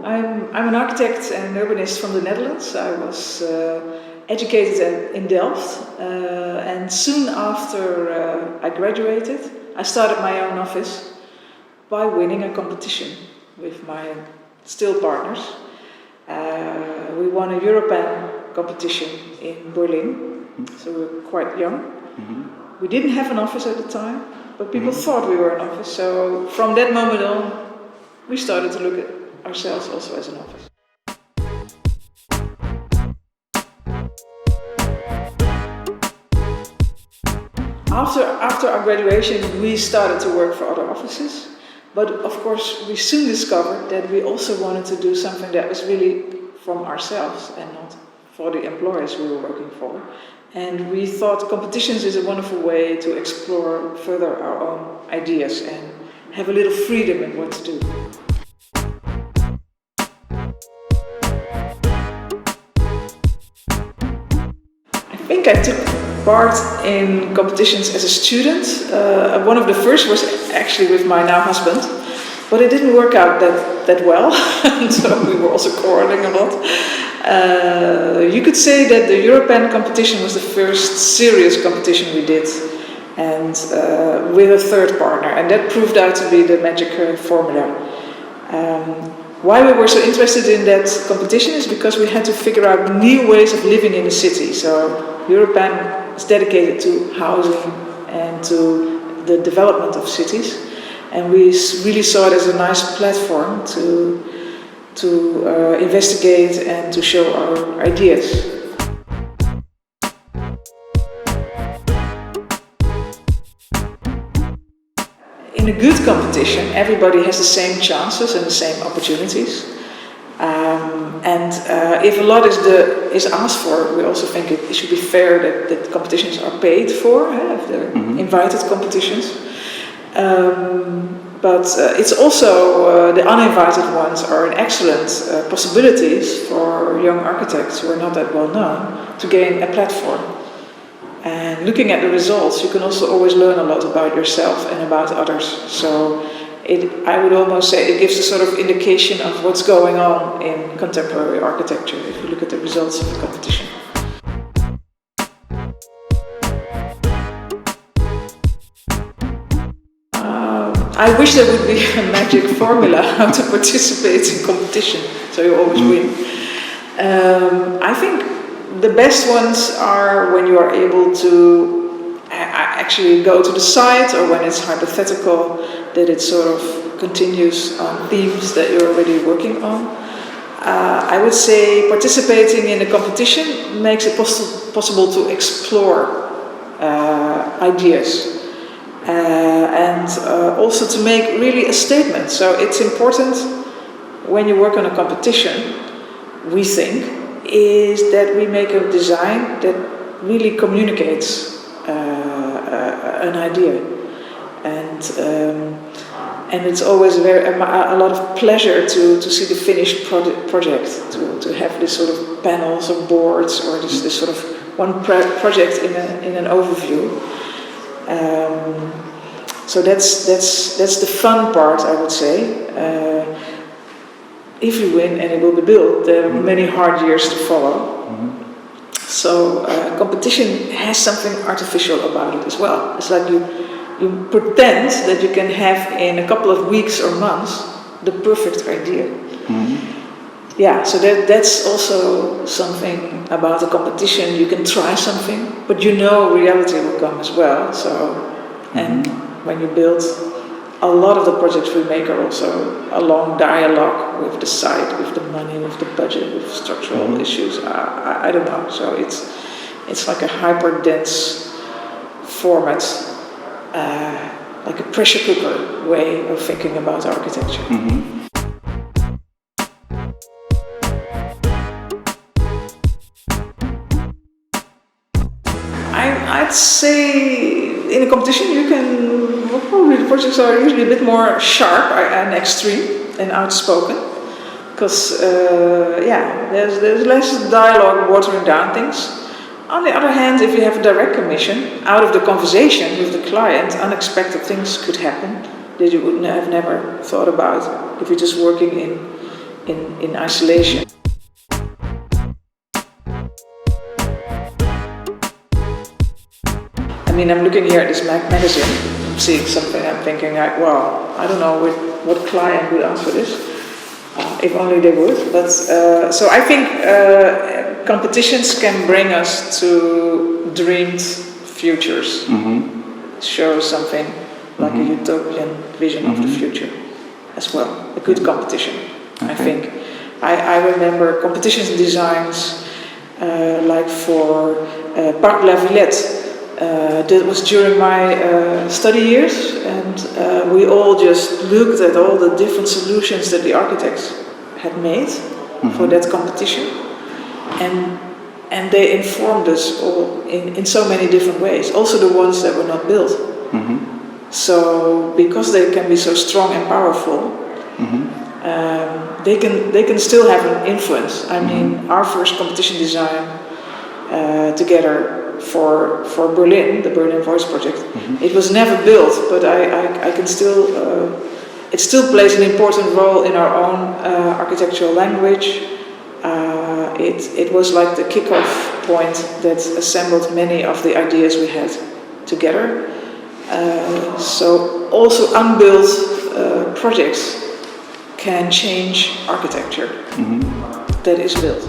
I'm an architect and urbanist from the Netherlands. I was educated in Delft, and soon after I graduated, I started my own office by winning a competition with my still partners. We won a European competition in Berlin, so we were quite young. We didn't have an office at the time, but people thought we were an office. So from that moment on, we started to look at ourselves also as an office. After our graduation, we started to work for other offices. But of course, we soon discovered that we also wanted to do something that was really from ourselves and not for the employers we were working for. And we thought competitions is a wonderful way to explore further our own ideas and have a little freedom in what to do. I think I took part in competitions as a student. One of the first was actually with my now husband, but it didn't work out that well, so we were also quarreling a lot. You could say that the European competition was the first serious competition we did, and with a third partner, and that proved out to be the magic formula. Why we were so interested in that competition is because we had to figure out new ways of living in the city. So European is dedicated to housing and to the development of cities, and we really saw it as a nice platform to investigate and to show our ideas. In a good competition, everybody has the same chances and the same opportunities. If a lot is asked for, we also think it should be fair that competitions are paid for, if they're invited competitions. But it's also the uninvited ones are an excellent possibilities for young architects who are not that well known to gain a platform. And looking at the results, you can also always learn a lot about yourself and about others. So I would almost say it gives a sort of indication of what's going on in contemporary architecture if you look at the results of the competition. I wish there would be a magic formula how to participate in competition, so you always win. I think the best ones are when you are able to actually go to the site, or when it's hypothetical, that it sort of continues on themes that you're already working on. I would say participating in a competition makes it possible to explore ideas. And also to make really a statement. So it's important when you work on a competition, we think, is that we make a design that really communicates an idea. And it's always a lot of pleasure to see the finished project, to have this sort of panels or boards, or this sort of one project in an overview. So that's the fun part, I would say. If you win and it will be built, there are many hard years to follow. So competition has something artificial about it as well. It's like you pretend that you can have in a couple of weeks or months the perfect idea. Yeah, so that's also something about a competition. You can try something, but you know reality will come as well. So, and when you build, a lot of the projects we make are also a long dialogue with the site, with the money, with the budget, with structural issues. I don't know. So it's like a hyper dense format, like a pressure cooker way of thinking about architecture. I'd say in a competition probably the projects are usually a bit more sharp and extreme and outspoken, because there's less dialogue watering down things. On the other hand, if you have a direct commission, out of the conversation with the client, unexpected things could happen that you would have never thought about if you're just working in isolation. I mean, I'm looking here at this magazine, I'm seeing something, I'm thinking like, well, I don't know what client would answer this, if only they would. But so I think competitions can bring us to dreamed futures, show something like a utopian vision of the future as well, a good competition. I think. I remember competitions and designs like for Parc La Villette. That was during my study years, and we all just looked at all the different solutions that the architects had made for that competition, and they informed us all in so many different ways, also the ones that were not built. So because they can be so strong and powerful, they can still have an influence. I mean, our first competition design together for Berlin, the Berlin Voice Project, it was never built, but I can still, it still plays an important role in our own architectural language. It was like the kickoff point that assembled many of the ideas we had together. So also unbuilt projects can change architecture that is built.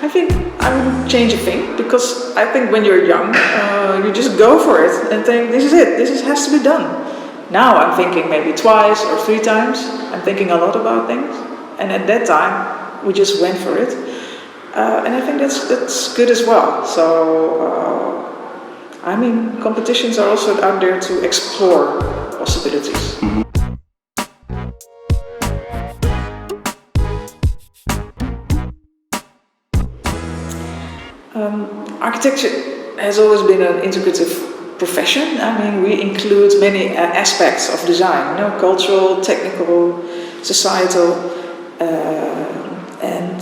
I think I wouldn't change a thing, because I think when you're young, you just go for it and think, this is it, has to be done. Now I'm thinking maybe twice or 3 times. I'm thinking a lot about things, and at that time we just went for it, and I think that's good as well. So I mean, competitions are also out there to explore possibilities. Architecture has always been an integrative profession. I mean, we include many aspects of design, cultural, technical, societal, and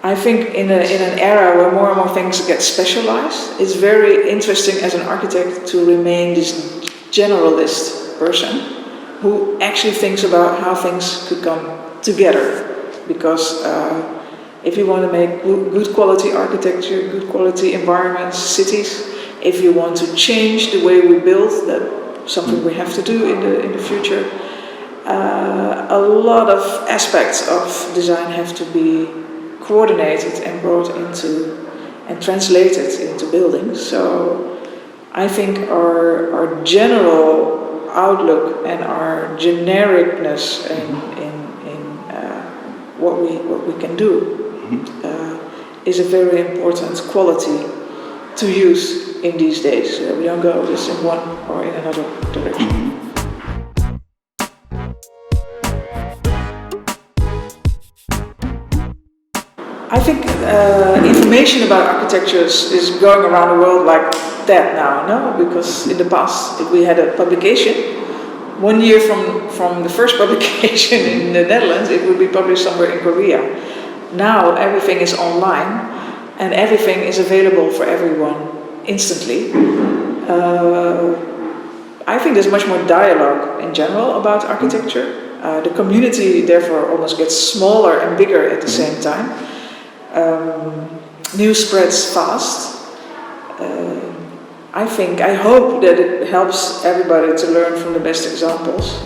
I think in an era where more and more things get specialized, it's very interesting as an architect to remain this generalist person who actually thinks about how things could come together, because if you want to make good quality architecture, good quality environments, cities, if you want to change the way we build, that's something we have to do in the future, a lot of aspects of design have to be coordinated and brought into and translated into buildings. So I think our general outlook and our genericness in what we can do is a very important quality to use in these days. We don't go just in one or in another direction. I think information about architecture is going around the world like that now, no? Because in the past, if we had a publication, 1 year from the first publication in the Netherlands, it would be published somewhere in Korea. Now everything is online and everything is available for everyone instantly. I think there's much more dialogue in general about architecture. The community therefore almost gets smaller and bigger at the same time. News spreads fast. I hope that it helps everybody to learn from the best examples.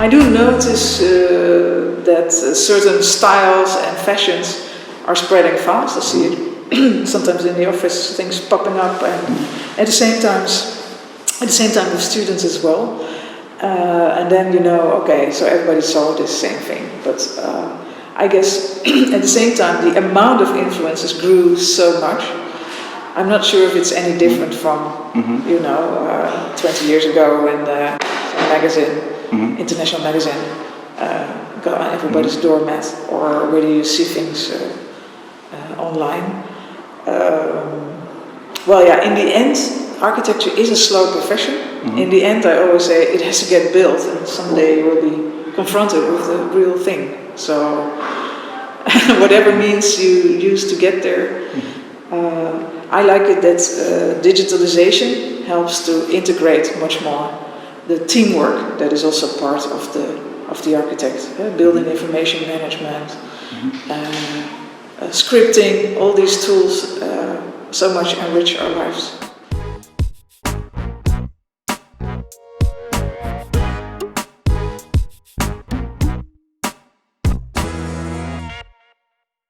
I do notice that certain styles and fashions are spreading fast. I see it sometimes in the office, things popping up, and at the same time with students as well. And then okay, so everybody saw this same thing. But I guess at the same time, the amount of influences grew so much. I'm not sure if it's any different from 20 years ago when the magazine, international magazine, got on everybody's doormat, or whether you see things online. In the end, architecture is a slow profession. In the end, I always say it has to get built, and someday you will be confronted with the real thing. So whatever means you use to get there. I like it that digitalization helps to integrate much more the teamwork that is also part of the architect, building information management, scripting, all these tools so much enrich our lives.